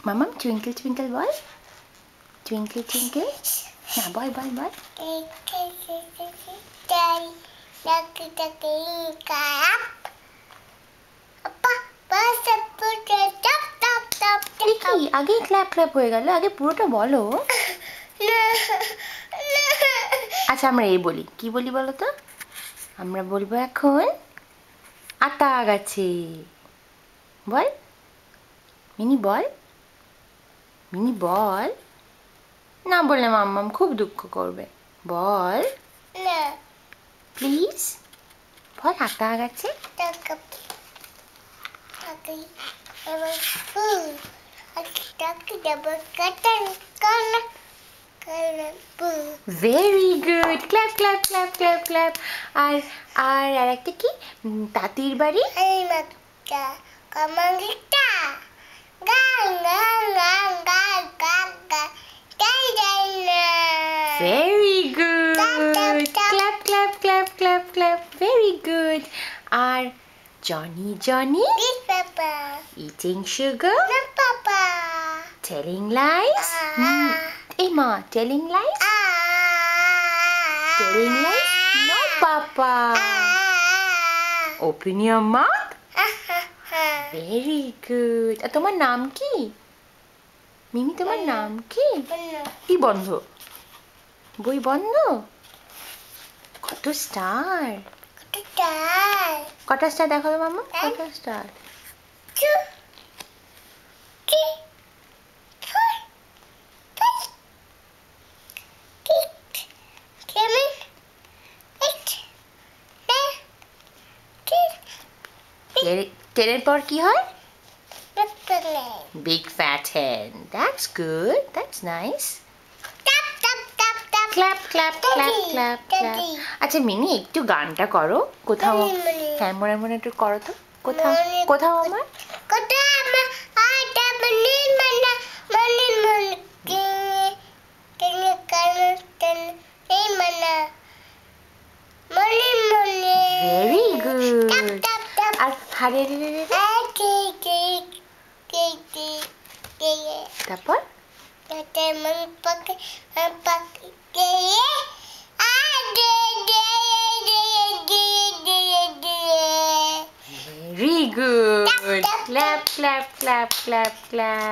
মামাম twinkle twinkle বল, twinkle twinkle. না বল বল বল। আগে clap clap হয়ে গেল, আগে পুরোটা বলো। আচ্ছা আমরা এই বলি, কি বলি বলো তো? আমরা বলবো এখন আতা গাছে। বল মিনি, বল মিনি, বল। না বললে মাম্মাম খুব দুঃখ করবে। বল প্লিজ, বল আতা গাছে। Very good, clap clap clap clap clap. আর আর একটা কি, তাঁতির বাড়ি। Very good, clap clap clap clap clap, very good. আর Johnny Johnny eating sugar, telling lies. এই মা, telling lies, telling lies, no papa. Open your mouth. Very good. আর তোমার নাম কি মিমি? তোমার নাম কি? কি বন্ধ, বই বন্ধ? কত স্টার, কটা স্টার দেখো তো মামা, কটা স্টার? টেনের পর কি হয়? Big fat hen. That's good. That's nice. Clap, clap, clap, clap, clap. আচ্ছা মিনি একটু গানটা করো কোথাও। হ্যাঁ মনে মনে একটু করো তো। কোথাও কোথাও আমার ভেরি গুড। আর হারে তারপর very good. Clap, clap, clap, clap, clap.